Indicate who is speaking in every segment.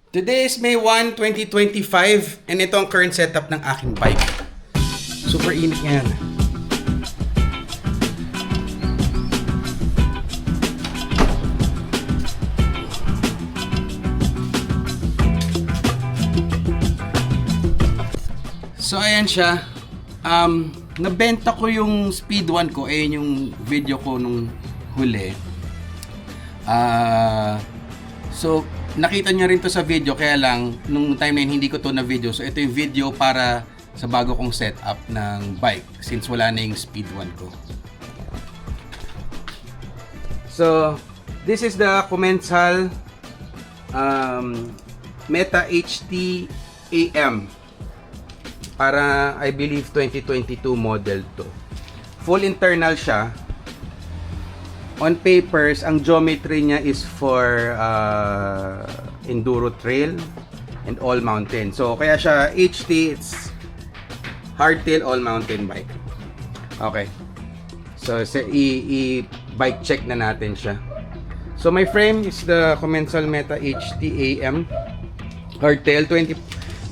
Speaker 1: Today is May 1, 2025 and ito ang current setup ng aking bike. Super init yan. So ayan siya. Nabenta ko yung Speed 1 ko. Ayan yung video ko nung huli. So nakita niyo rin to sa video, kaya lang nung time na yun, hindi ko to na video. So ito yung video para sa bago kong setup ng bike since wala na yung Speed 1 ko. So this is the Commencal Meta HT AM para I believe 2022 model to. Full internal siya. On papers, ang geometry niya is for enduro trail and all mountain. So kaya siya HT, it's hardtail all mountain bike. Okay. So i-bike check na natin siya. So my frame is the Commencal Meta HT AM hardtail 27.5.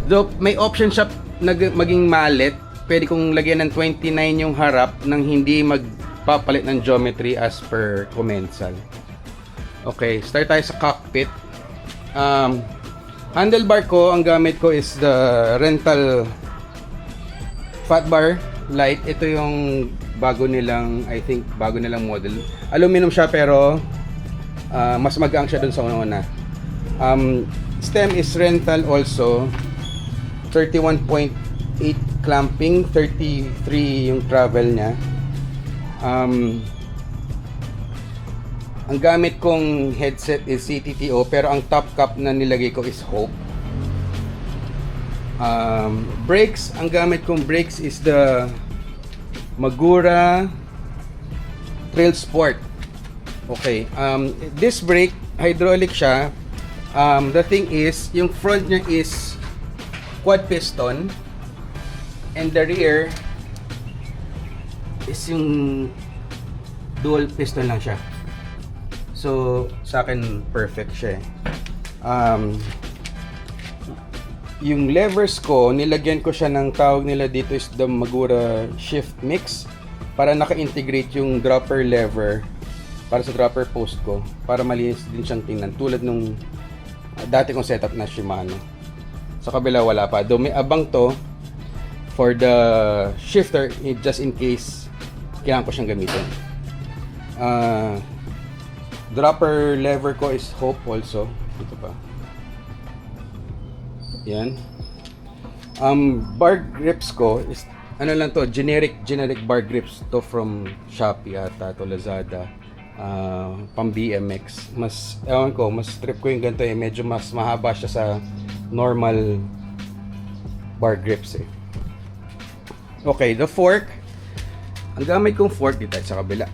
Speaker 1: Though may option siya maging mallet. Pwede kong lagyan ng 29 yung harap nang hindi magpapalit ng geometry as per Commencal. Okay, start tayo sa cockpit. Handlebar ko, ang gamit ko is the rental fat bar light. Ito yung bago nilang, I think, bago nilang model. Aluminum siya pero mas magaang siya dun sa una-una. Stem is rental also. 31.8 clamping, 33 yung travel niya. Ang gamit kong headset is CTTO pero ang top cap na nilagay ko is Hope. Brakes, ang gamit kong brakes is the Magura Trail Sport. Okay, this brake hydraulic siya. The thing is, yung front niya is quad piston and the rear is yung dual piston lang siya. So sa akin perfect siya. Yung levers ko, nilagyan ko siya ng tawag nila dito is the Magura Shift Mix para naka-integrate yung dropper lever para sa dropper post ko para malinis din siyang tingnan tulad nung dati kong setup na Shimano. Sa kabila wala pa. Though may abang to for the shifter just in case kailangan ko siyang gamitin. Dropper lever ko is Hope also. Ito pa. Yan. Bar grips ko is ano lang to, generic bar grips to from Shopee ata to Lazada. Pang BMX. Mas ewan ko, mas trip ko yung ganito eh. Medyo mas mahaba siya sa normal bar grips eh. Okay, the fork. Ang gamit kong fork dito sa kabila.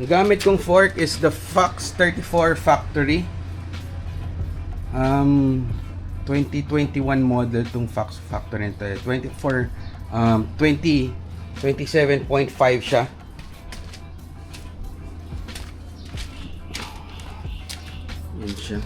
Speaker 1: Ang gamit kong fork is the Fox 34 Factory. 2021 model tong Fox Factory nito. 27.5 siya. Yan siya.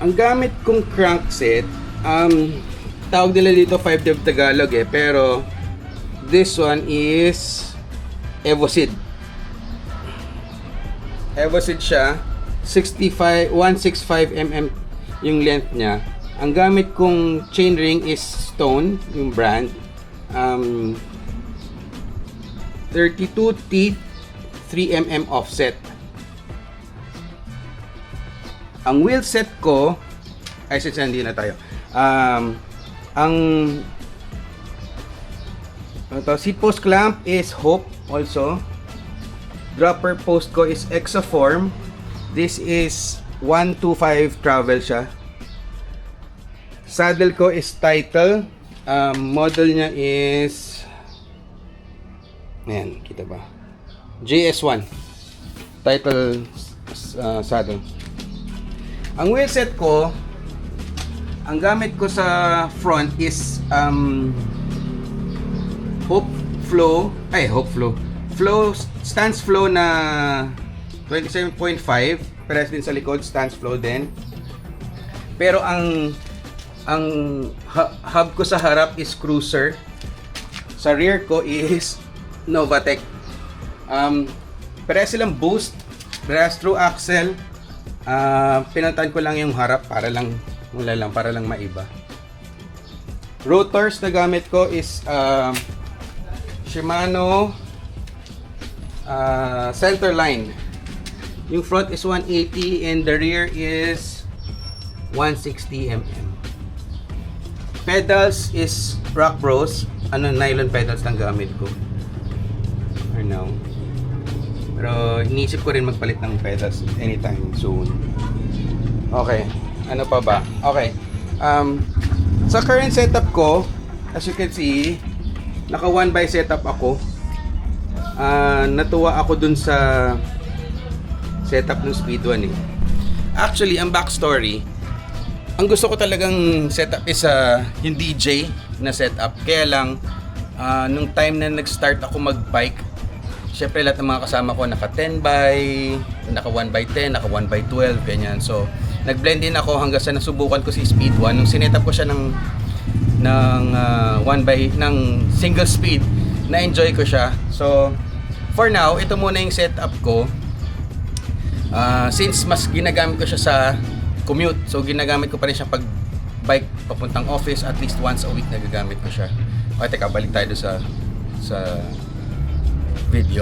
Speaker 1: Ang gamit kong crankset, tawag nila dito 5-dev Tagalog eh, pero this one is Evosid. Evosid siya, 165mm yung length niya. Ang gamit kong chainring is Stone, yung brand. 32 teeth, 3mm offset. Ang wheel set ko, ay since hindi na tayo. Ang seat post clamp is Hope also. Dropper post ko is Exaform. This is 125 travel siya. Saddle ko is Title. Model niya is Ayan, kita ba? JS1 title saddle. Ang wheelset ko, ang gamit ko sa front is stance flow na 27.5, parehas din sa likod, stance flow din. Pero ang hub ko sa harap is cruiser. Sa rear ko is Novatec. Parehas silang boost, parehas through axle. Pinalitan ko lang yung harap para lang maiba. Rotors na gamit ko is Shimano Centerline. Yung front is 180 and the rear is 160 mm. Pedals is Rock Bros. Nylon pedals lang gamit ko for now. Pero iniisip ko rin magpalit ng pedals anytime soon. Okay, ano pa ba? Okay. Sa current setup ko, as you can see, naka 1x setup ako. Natuwa ako dun sa setup ng Speed 1 eh. Actually, ang backstory, ang gusto ko talagang setup is yung DJ na setup. Kaya lang, nung time na nag-start ako mag-bike, syempre lahat ng mga kasama ko naka 10x, naka 1x10, naka 1x12, ganyan. So, nag-blend din ako hanggang sa nasubukan ko si Speed 1. Nung sinetup ko siya ng single speed, na-enjoy ko siya. So, for now, ito muna yung setup ko. Since mas ginagamit ko siya sa commute, so ginagamit ko pa rin siya pag bike papuntang office, at least once a week nagagamit ko siya. Okay, teka, balik tayo sa video.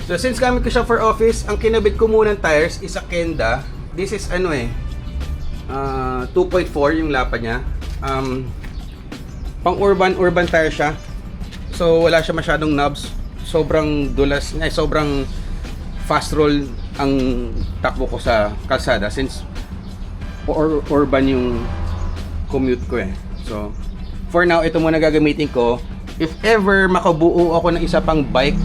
Speaker 1: So since gamit ko siya for office, ang kinabit ko muna ng tires is a Kenda. This is 2.4 yung lapa niya. Pang urban tire siya. So wala siya masyadong knobs. Sobrang dulas, sobrang fast roll ang takbo ko sa kalsada since urban yung commute ko eh. So for now, ito muna gagamitin ko. If ever makabuo ako ng isa pang bike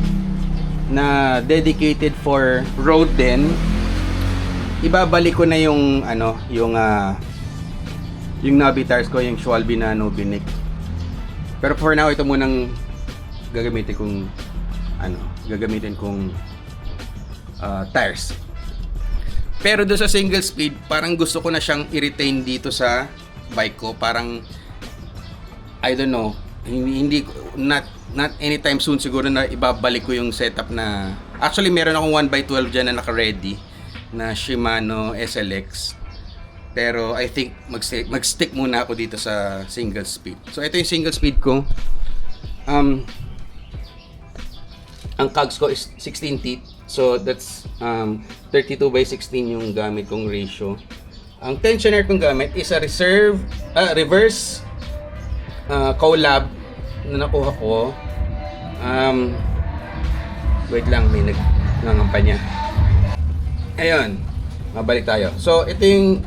Speaker 1: na dedicated for road din, ibabalik ko na yung yung knobby tires ko, yung Schwalbe na Nobinik. Pero for now, ito munang gagamitin kong tires. Pero doon sa single speed, parang gusto ko na siyang i-retain dito sa bike ko. Parang I don't know, not anytime soon siguro na ibabalik ko yung setup na actually meron akong 1x12 dyan na naka-ready na Shimano SLX. Pero I think mag-stick muna ako dito sa single speed. So ito yung single speed ko. Ang cogs ko is 16 teeth. So that's 32/16 yung gamit kong ratio. Ang tensioner kong gamit is a reverse collab na nakuha ko. Wait lang, may nangangampanya. Ayun, mabalik tayo. So ito yung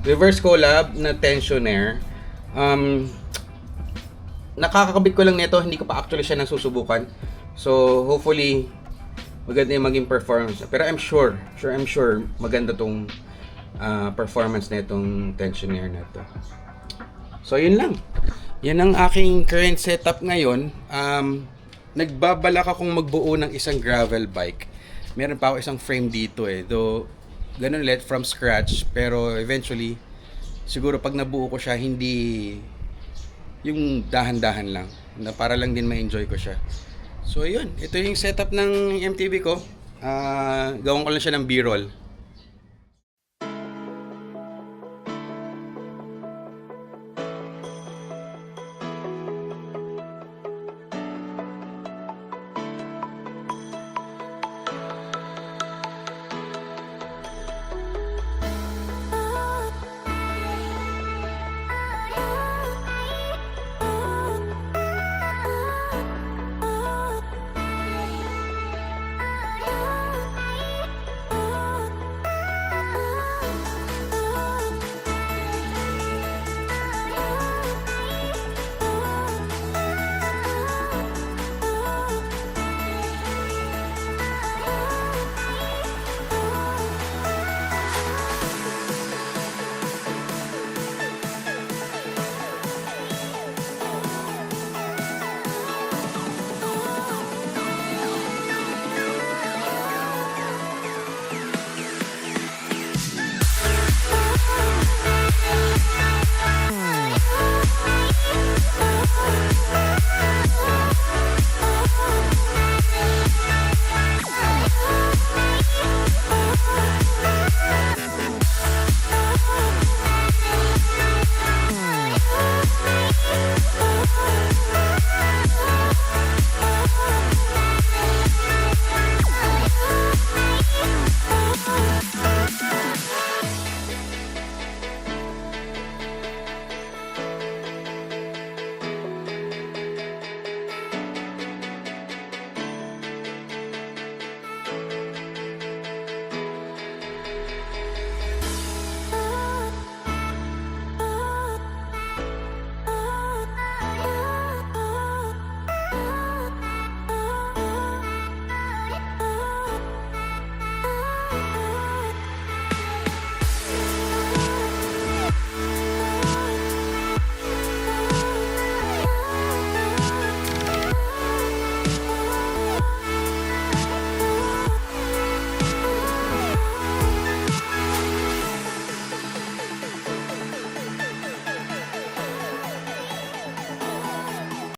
Speaker 1: reverse collab na tensioner. Nakakakabit ko lang nito, hindi ko pa actually siya nasusubukan. So hopefully maganda yung maging performance. Pero I'm sure maganda tong performance na itong tensioner na to. So yun lang. Yan ang aking current setup ngayon. Nagbabalak akong magbuo ng isang gravel bike. Meron pa ako isang frame dito eh. Though ganun ulit from scratch, pero eventually siguro pag nabuo ko siya, hindi yung dahan-dahan lang, na para lang din ma-enjoy ko siya. So yun, ito yung setup ng MTB ko. Gawin ko lang siya ng B-roll.